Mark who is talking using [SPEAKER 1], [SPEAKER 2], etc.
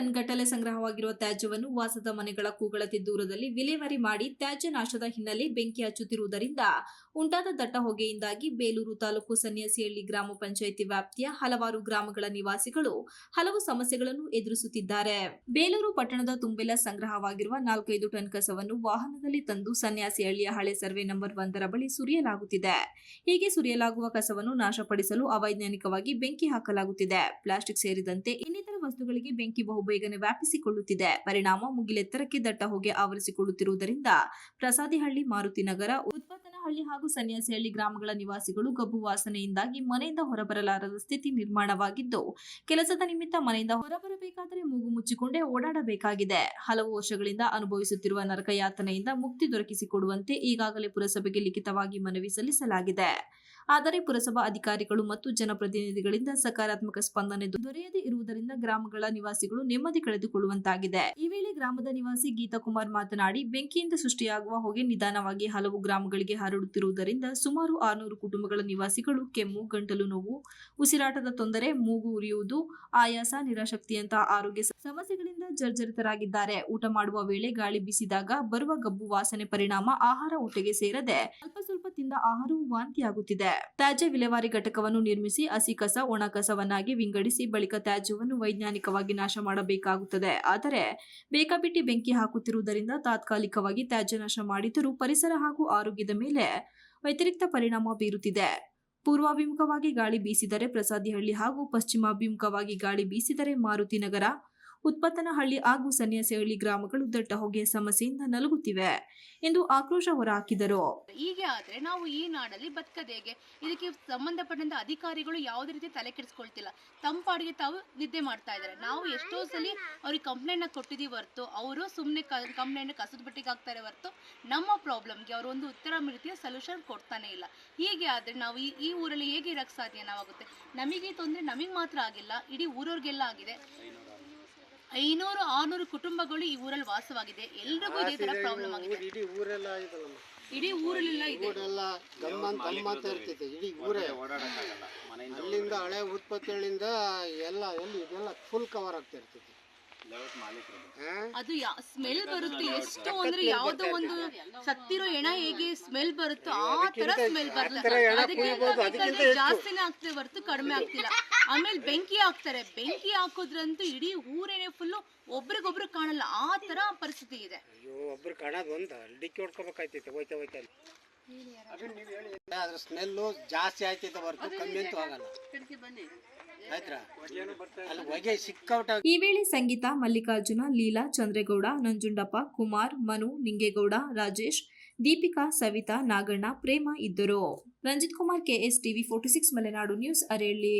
[SPEAKER 1] Ton ಗಟ್ಟಲೆ ಸಂಗ್ರಹವಾಗಿರುವ ತ್ಯಾಜ್ಯವನ್ನು ವಾಸದ ಮನೆಗಳ ಕೂಗಳತೆ ದೂರದಲ್ಲಿ ವಿಲೇವಾರಿ ಮಾಡಿ ತ್ಯಾಜ್ಯ ನಾಶದ ಹಿನ್ನೆಲೆ ಬೆಂಕಿ ಹಚ್ಚುತ್ತಿರುವುದರಿಂದ ಉಂಟಾದ ದಟ್ಟ ಹೊಗೆಯಿಂದಾಗಿ ಬೇಲೂರು ತಾಲೂಕು ಸನ್ಯಾಸಿಹಳ್ಳಿ ಗ್ರಾಮ ಪಂಚಾಯಿತಿ ವ್ಯಾಪ್ತಿಯ ಹಲವಾರು ಗ್ರಾಮಗಳ ನಿವಾಸಿಗಳು ಹಲವು ಸಮಸ್ಯೆಗಳನ್ನು ಎದುರಿಸುತ್ತಿದ್ದಾರೆ. ಬೇಲೂರು ಪಟ್ಟಣದ ತುಂಬೆಲ್ಲ ಸಂಗ್ರಹವಾಗಿರುವ 4-5 ಟನ್ ಕಸವನ್ನು ವಾಹನದಲ್ಲಿ ತಂದು ಸನ್ಯಾಸಿಹಳ್ಳಿಯ ಹಳೆ ಸರ್ವೆ ನಂಬರ್ 1 ಬಳಿ ಸುರಿಯಲಾಗುತ್ತಿದೆ. ಹೀಗೆ ಸುರಿಯಲಾಗುವ ಕಸವನ್ನು ನಾಶಪಡಿಸಲು ಅವೈಜ್ಞಾನಿಕವಾಗಿ ಬೆಂಕಿ ಹಾಕಲಾಗುತ್ತಿದೆ. ಪ್ಲಾಸ್ಟಿಕ್ ಸೇರಿದಂತೆ ಇನ್ನಿತರ ವಸ್ತುಗಳಿಗೆ ಬೆಂಕಿ ಬಹುಬೇಗನೆ ವ್ಯಾಪಿಸಿಕೊಳ್ಳುತ್ತಿದೆ. ಪರಿಣಾಮ ಮುಗಿಲೆತ್ತರಕ್ಕೆ ದಟ್ಟ ಹೊಗೆ ಆವರಿಸಿಕೊಳ್ಳುತ್ತಿರುವುದರಿಂದ ಪ್ರಸಾದಿಹಳ್ಳಿ, ಮಾರುತಿನಗರ, ಉತ್ಪತ್ತನಹಳ್ಳಿ ಹಾಗೂ ಸನ್ಯಾಸಿಹಳ್ಳಿ ಗ್ರಾಮಗಳ ನಿವಾಸಿಗಳು ಗಬ್ಬು ವಾಸನೆಯಿಂದಾಗಿ ಮನೆಯಿಂದ ಹೊರಬರಲಾರದ ಸ್ಥಿತಿ ನಿರ್ಮಾಣವಾಗಿದ್ದು, ಕೆಲಸದ ನಿಮಿತ್ತ ಮನೆಯಿಂದ ಹೊರಬರಬೇಕಾದರೆ ಮೂಗು ಮುಚ್ಚಿಕೊಂಡೇ ಓಡಾಡಬೇಕಾಗಿದೆ. ಹಲವು ವರ್ಷಗಳಿಂದ ಅನುಭವಿಸುತ್ತಿರುವ ನರಕ ಯಾತನೆಯಿಂದ ಮುಕ್ತಿ ದೊರಕಿಸಿಕೊಡುವಂತೆ ಈಗಾಗಲೇ ಪುರಸಭೆಗೆ ಲಿಖಿತವಾಗಿ ಮನವಿ ಸಲ್ಲಿಸಲಾಗಿದೆ. ಆದರೆ ಪುರಸಭಾ ಅಧಿಕಾರಿಗಳು ಮತ್ತು ಜನಪ್ರತಿನಿಧಿಗಳಿಂದ ಸಕಾರಾತ್ಮಕ ಸ್ಪಂದನೆ ದೊರೆಯದೇ ಇರುವುದರಿಂದ ಗ್ರಾಮಗಳ ನಿವಾಸಿಗಳು ನೆಮ್ಮದಿ ಕಳೆದುಕೊಳ್ಳುವಂತಾಗಿದೆ. ಈ ವೇಳೆ ಗ್ರಾಮದ ನಿವಾಸಿ ಗೀತಾಕುಮಾರ್ ಮಾತನಾಡಿ, ಬೆಂಕಿಯಿಂದ ಸೃಷ್ಟಿಯಾಗುವ ಹೊಗೆ ನಿಧಾನವಾಗಿ ಹಲವು ಗ್ರಾಮಗಳಿಗೆ ಹರಡುತ್ತಿರುವುದರಿಂದ ಸುಮಾರು 600 ಕುಟುಂಬಗಳ ನಿವಾಸಿಗಳು ಕೆಮ್ಮು, ಗಂಟಲು ನೋವು, ಉಸಿರಾಟದ ತೊಂದರೆ, ಮೂಗು ಉರಿಯುವುದು, ಆಯಾಸ, ನಿರಾಶಕ್ತಿಯಂತಹ ಆರೋಗ್ಯ ಸಮಸ್ಯೆಗಳಿಂದ ಜರ್ಜರಿತರಾಗಿದ್ದಾರೆ. ಊಟ ಮಾಡುವ ವೇಳೆ ಗಾಳಿ ಬೀಸಿದಾಗ ಬರುವ ಗಬ್ಬು ವಾಸನೆ ಪರಿಣಾಮ ಆಹಾರ ಹೊಟ್ಟೆಗೆ ಸೇರದೆ ಸ್ವಲ್ಪ ತಿಂದ ಆಹಾರವು ವಾಂತಿಯಾಗುತ್ತಿದೆ. ತ್ಯಾಜ್ಯ ವಿಲೇವಾರಿ ಘಟಕವನ್ನು ನಿರ್ಮಿಸಿ ಹಸಿ ಕಸ, ಒಣ ಕಸವನ್ನಾಗಿ ವಿಂಗಡಿಸಿ ಬಳಿಕ ತ್ಯಾಜ್ಯವನ್ನು ವೈಜ್ಞಾನಿಕವಾಗಿ ನಾಶ ಮಾಡಬೇಕಾಗುತ್ತದೆ. ಆದರೆ ಬೇಕಾಬಿಟ್ಟಿ ಬೆಂಕಿ ಹಾಕುತ್ತಿರುವುದರಿಂದ ತಾತ್ಕಾಲಿಕವಾಗಿ ತ್ಯಾಜ್ಯ ನಾಶ ಮಾಡಿದರೂ ಪರಿಸರ ಹಾಗೂ ಆರೋಗ್ಯದ ಮೇಲೆ ವ್ಯತಿರಿಕ್ತ ಪರಿಣಾಮ ಬೀರುತ್ತಿದೆ. ಪೂರ್ವಾಭಿಮುಖವಾಗಿ ಗಾಳಿ ಬೀಸಿದರೆ ಪ್ರಸಾದಿಹಳ್ಳಿ ಹಾಗೂ ಪಶ್ಚಿಮಾಭಿಮುಖವಾಗಿ ಗಾಳಿ ಬೀಸಿದರೆ ಮಾರುತಿನಗರ, ಉತ್ಪತ್ತನಹಳ್ಳಿ ಹಾಗೂ ಸನ್ಯಾಸಿಹಳ್ಳಿ ಗ್ರಾಮಗಳು ದಟ್ಟ ಹೊಗೆಯ ಸಮಸ್ಯೆಯಿಂದ ನಲುಗುತ್ತಿವೆ ಎಂದು ಆಕ್ರೋಶ ಹೊರಹಾಕಿದರು.
[SPEAKER 2] ಹೀಗೆ ಆದ್ರೆ ನಾವು ಈ ನಾಡಲ್ಲಿ ಬದುಕದೇಗೆ? ಇದಕ್ಕೆ ಸಂಬಂಧಪಟ್ಟಂತ ಅಧಿಕಾರಿಗಳು ಯಾವುದೇ ರೀತಿ ತಲೆ ಕೆಡಿಸ್ಕೊಳ್ತಿಲ್ಲ. ತಮ್ಮ ಪಾಡಿಗೆ ತಾವು ನಿದ್ದೆ ಮಾಡ್ತಾ ಇದ್ದಾರೆ. ನಾವು ಎಷ್ಟೋ ಸಲ ಅವ್ರಿಗೆ ಕಂಪ್ಲೇಂಟ್ ಕೊಟ್ಟಿದ್ದೀವಿ ಹೊರತು ಅವರು ಸುಮ್ಮನೆ ಕಂಪ್ಲೇಂಟ್ ಕಸದ ಬಟ್ಟಿಗೆ ಹಾಕ್ತಾರೆ ಹೊರತು ನಮ್ಮ ಪ್ರಾಬ್ಲಮ್ಗೆ ಅವರು ಒಂದು ಉತ್ತರ ರೀತಿಯ ಸೊಲ್ಯೂಷನ್ ಕೊಡ್ತಾನೆ ಇಲ್ಲ. ಹೀಗೆ ಆದ್ರೆ ನಾವು ಈ ಊರಲ್ಲಿ ಹೇಗೆ ಇರಕ್ಕೆ ಸಾಧ್ಯ? ನಾವಾಗುತ್ತೆ ನಮಗೆ ತೊಂದರೆ ನಮಗೆ ಮಾತ್ರ ಆಗಿಲ್ಲ, ಇಡೀ ಊರವ್ರಿಗೆಲ್ಲ ಆಗಿದೆ. 500-600 ಕುಟುಂಬಗಳು ಈ ಊರಲ್ಲಿ ವಾಸವಾಗಿದೆ. ಎಲ್ರಿಗೂ ಇದೇ ತರ ಪ್ರಾಬ್ಲಮ್ ಆಗಿದೆ. ಇಡೀ ಊರಲ್ಲೆಲ್ಲ ಇದೆ.
[SPEAKER 3] ಇಡೀ ಊರೇ ಅಲ್ಲಿಂದ ಹಳೆ ಉತ್ಪತ್ತಿಗಳಿಂದ ಎಲ್ಲ ಇದೆಲ್ಲ ಫುಲ್ ಕವರ್ ಆಗ್ತಾ ಇರ್ತೈತಿ.
[SPEAKER 2] ಅದು ಸ್ಮೆಲ್ ಬರುತ್ತೆ. ಎಷ್ಟು ಅಂದ್ರೆ ಯಾವ್ದೋ ಒಂದು ಸತ್ತಿರೋ ಹೆಣ ಹೇಗೆ ಸ್ಮೆಲ್ ಬರುತ್ತೋ ಆ ತರ ಸ್ಮೆಲ್ ಬರುತ್ತೆ. ಅದಕ್ಕೆ ಜಾಸ್ತಿನೇ ಆಗ್ತದೆ ಹೊರತು ಕಡಿಮೆ ಆಗ್ತಿಲ್ಲ. ಆಮೇಲೆ ಬೆಂಕಿ ಹಾಕ್ತಾರೆ. ಬೆಂಕಿ ಹಾಕೋದ್ರಂತೂ ಇಡೀ ಊರೇನೆ ಫುಲ್ಲು ಒಬ್ರಿಗೊಬ್ರು ಕಾಣಲ್ಲ, ಆ ತರ ಪರಿಸ್ಥಿತಿ ಇದೆ.
[SPEAKER 3] ಒಬ್ರು ಕಾಣೋದು ಒಂದು ಡಿಕ್ಕಿ ಹೊಡ್ಕೋಬೇಕಾಯ್ತೈತೆ ಹೋಯ್ತಾ ಅದ್ರ ಸ್ಮೆಲ್ಲು ಜಾಸ್ತಿ ಆಯ್ತೈತೆ ಹೊರತು ಕಮ್ಮಿ ಅಂತೂ ಆಗಲ್ಲ.
[SPEAKER 1] ಈ ವೇಳೆ ಸಂಗೀತ, ಮಲ್ಲಿಕಾರ್ಜುನ, ಲೀಲಾ, ಚಂದ್ರೇಗೌಡ, ನಂಜುಂಡಪ್ಪ, ಕುಮಾರ್, ಮನು, ನಿಂಗೇಗೌಡ, ರಾಜೇಶ್, ದೀಪಿಕಾ, ಸವಿತಾ, ನಾಗಣ್ಣ, ಪ್ರೇಮ ಇದ್ದರು. Ranjith Kumar, KS TV 46 Malenadu news, ಅರೇಳಿ.